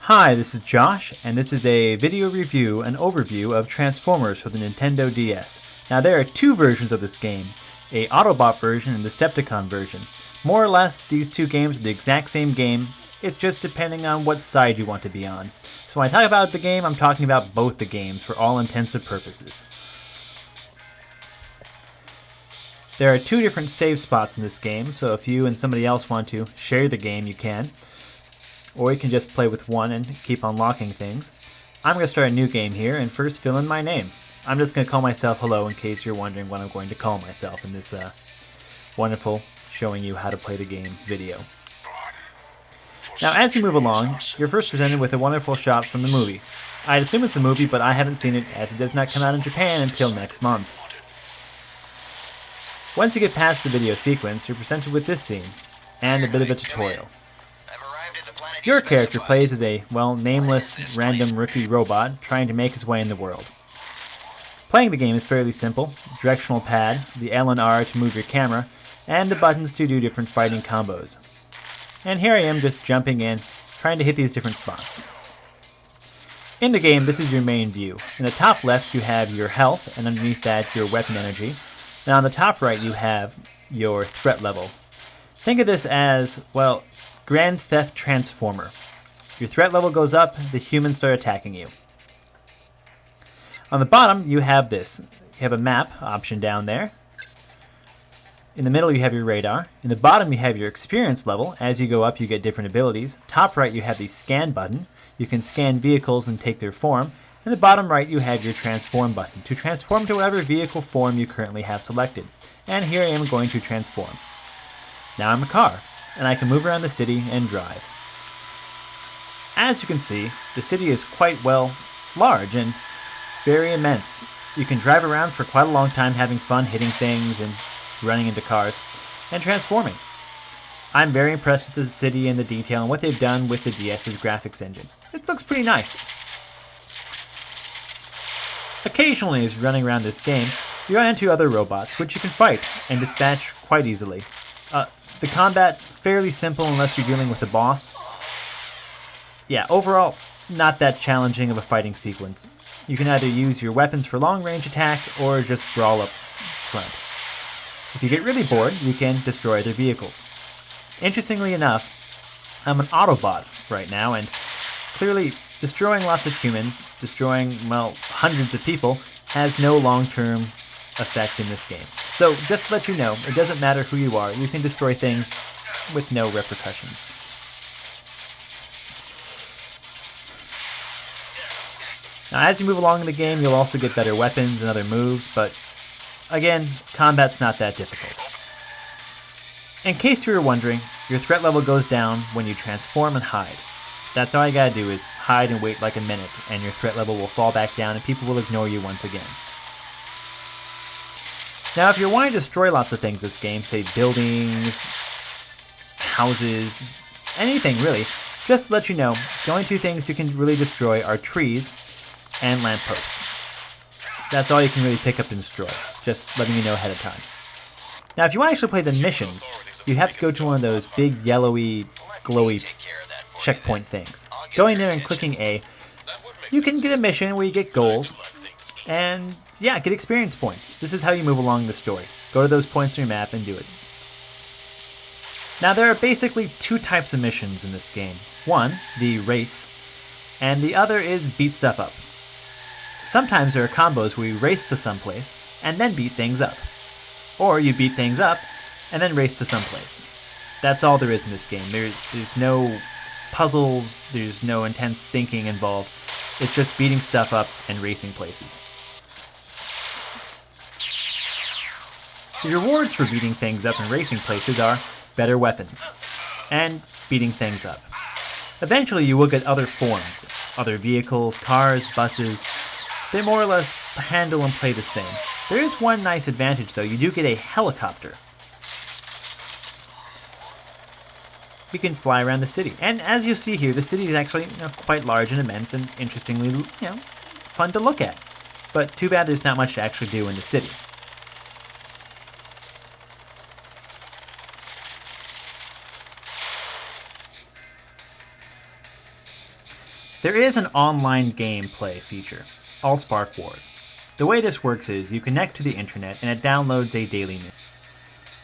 Hi, this is Josh, and this is a video review and overview of Transformers for the Nintendo DS. Now there are two versions of this game, a Autobot version and Decepticon version. More or less, these two games are the exact same game, it's just depending on what side you want to be on. So when I talk about the game, I'm talking about both the games for all intensive purposes. There are two different save spots in this game, so if you and somebody else want to share the game, you can. Or you can just play with one and keep unlocking things. I'm going to start a new game here and first fill in my name. I'm just going to call myself Hello in case you're wondering what I'm going to call myself in this wonderful showing you how to play the game video. Now as you move along, you're first presented with a wonderful shot from the movie. I'd assume it's the movie, but I haven't seen it as it does not come out in Japan until next month. Once you get past the video sequence, you're presented with this scene, and a bit of a tutorial. Your character plays as a, well, nameless, random rookie robot trying to make his way in the world. Playing the game is fairly simple. Directional pad, the L and R to move your camera, and the buttons to do different fighting combos. And here I am just jumping in, trying to hit these different spots. In the game, this is your main view. In the top left you have your health, and underneath that your weapon energy. And on the top right you have your threat level. Think of this as, well, Grand Theft Transformer. Your threat level goes up, the humans start attacking you. On the bottom, you have this. You have a map option down there. In the middle, you have your radar. In the bottom, you have your experience level. As you go up, you get different abilities. Top right, you have the scan button. You can scan vehicles and take their form. In the bottom right, you have your transform button to transform to whatever vehicle form you currently have selected. And here I am going to transform. Now I'm a car, and I can move around the city and drive. As you can see, the city is quite, well, large and very immense. You can drive around for quite a long time having fun hitting things and running into cars and transforming. I'm very impressed with the city and the detail and what they've done with the DS's graphics engine. It looks pretty nice. Occasionally as you're running around this game, you run into other robots which you can fight and dispatch quite easily. The combat, fairly simple unless you're dealing with the boss. Yeah, overall, not that challenging of a fighting sequence. You can either use your weapons for long-range attack or just brawl up front. If you get really bored, you can destroy their vehicles. Interestingly enough, I'm an Autobot right now, and clearly destroying lots of humans, destroying, well, hundreds of people, has no long-term effect in this game. So just to let you know, it doesn't matter who you are, you can destroy things with no repercussions. Now as you move along in the game, you'll also get better weapons and other moves, but again, combat's not that difficult. In case you were wondering, your threat level goes down when you transform and hide. That's all you gotta do is hide and wait like a minute, and your threat level will fall back down and people will ignore you once again. Now if you're wanting to destroy lots of things in this game, say buildings, houses, anything really, just to let you know, the only two things you can really destroy are trees and lampposts. That's all you can really pick up and destroy, just letting you know ahead of time. Now if you want to actually play the missions, you have to go to one of those big yellowy, glowy checkpoint things. Going there and clicking A, you can get a mission where you get goals, and yeah, get experience points. This is how you move along the story. Go to those points on your map and do it. Now there are basically two types of missions in this game. One, the race, and the other is beat stuff up. Sometimes there are combos where you race to someplace and then beat things up. Or you beat things up and then race to someplace. That's all there is in this game. There's no puzzles, there's no intense thinking involved. It's just beating stuff up and racing places. The rewards for beating things up and racing places are better weapons and beating things up. Eventually you will get other forms, other vehicles, cars, buses. They more or less handle and play the same. There is one nice advantage though, you do get a helicopter. You can fly around the city, and as you see here, the city is actually quite large and immense and interestingly fun to look at. But too bad there's not much to actually do in the city. There is an online gameplay feature, Allspark Wars. The way this works is you connect to the internet and it downloads a daily mission.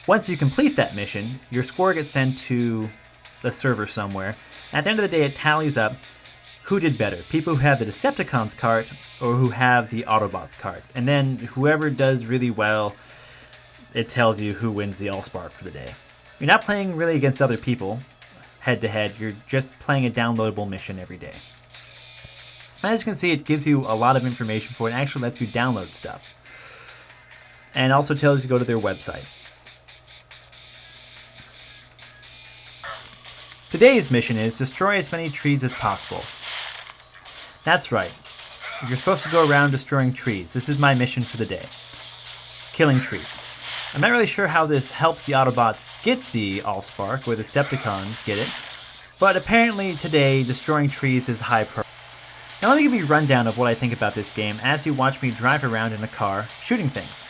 Once you complete that mission, your score gets sent to the server somewhere. At the end of the day, it tallies up who did better, people who have the Decepticons cart or who have the Autobots cart. And then whoever does really well, it tells you who wins the Allspark for the day. You're not playing really against other people, head to head, you're just playing a downloadable mission every day. As you can see, it gives you a lot of information for it and actually lets you download stuff. And also tells you to go to their website. Today's mission is destroy as many trees as possible. That's right. You're supposed to go around destroying trees. This is my mission for the day. Killing trees. I'm not really sure how this helps the Autobots get the Allspark, or the Decepticons get it, but apparently today destroying trees is high priority. Now let me give you a rundown of what I think about this game as you watch me drive around in a car shooting things.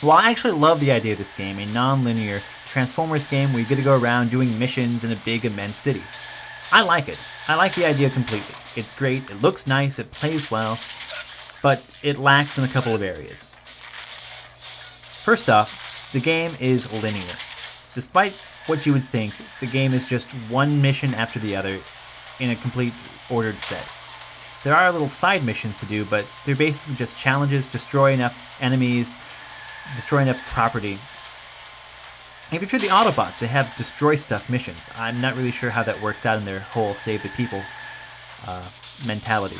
Well, I actually love the idea of this game, a non-linear Transformers game where you get to go around doing missions in a big, immense city. I like it. I like the idea completely. It's great, it looks nice, it plays well, but it lacks in a couple of areas. First off, the game is linear. Despite what you would think, the game is just one mission after the other in a complete ordered set. There are little side missions to do, but they're basically just challenges, destroy enough enemies, destroy enough property. And if you're the Autobots, they have destroy stuff missions. I'm not really sure how that works out in their whole save the people mentality.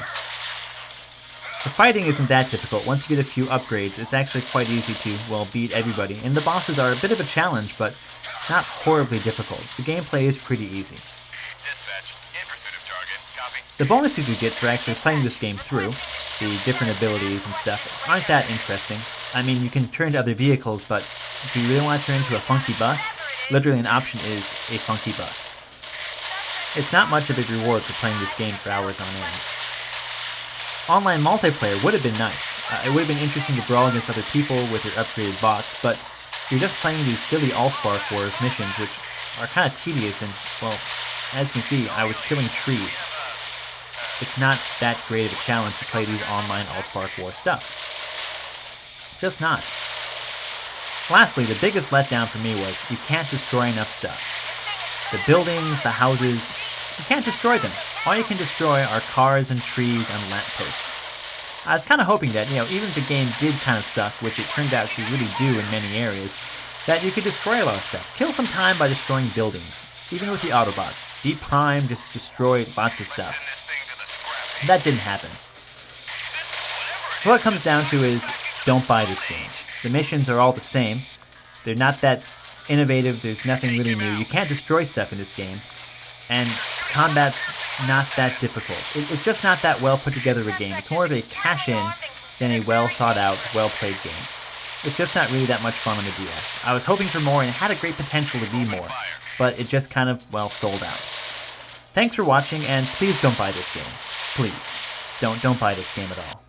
The fighting isn't that difficult. Once you get a few upgrades, it's actually quite easy to, well, beat everybody. And the bosses are a bit of a challenge, but not horribly difficult. The gameplay is pretty easy. Dispatch, in pursuit of target. Copy. The bonuses you get for actually playing this game through, the different abilities and stuff, aren't that interesting. I mean, you can turn to other vehicles, but if you really want to turn into a funky bus, literally an option is a funky bus. It's not much of a reward for playing this game for hours on end. Online multiplayer would have been nice. It would have been interesting to brawl against other people with your upgraded bots, but you're just playing these silly Allspark Wars missions, which are kind of tedious and, well, as you can see, I was killing trees. It's not that great of a challenge to play these online Allspark Wars stuff. Just not. Lastly, the biggest letdown for me was you can't destroy enough stuff. The buildings, the houses, you can't destroy them. All you can destroy are cars and trees and lampposts. I was kind of hoping that, even if the game did kind of suck, which it turned out to really do in many areas, that you could destroy a lot of stuff. Kill some time by destroying buildings. Even with the Autobots. Deep Prime just destroyed lots of stuff. That didn't happen. What it comes down to is, don't buy this game. The missions are all the same. They're not that innovative, there's nothing really new. You can't destroy stuff in this game. And combat's not that difficult. It's just not that well put together a game. It's more of a cash-in than a well thought out, well played game. It's just not really that much fun on the DS. I was hoping for more and it had a great potential to be more, but it just kind of, well, sold out. Thanks for watching, and please don't buy this game. Please. Don't buy this game at all.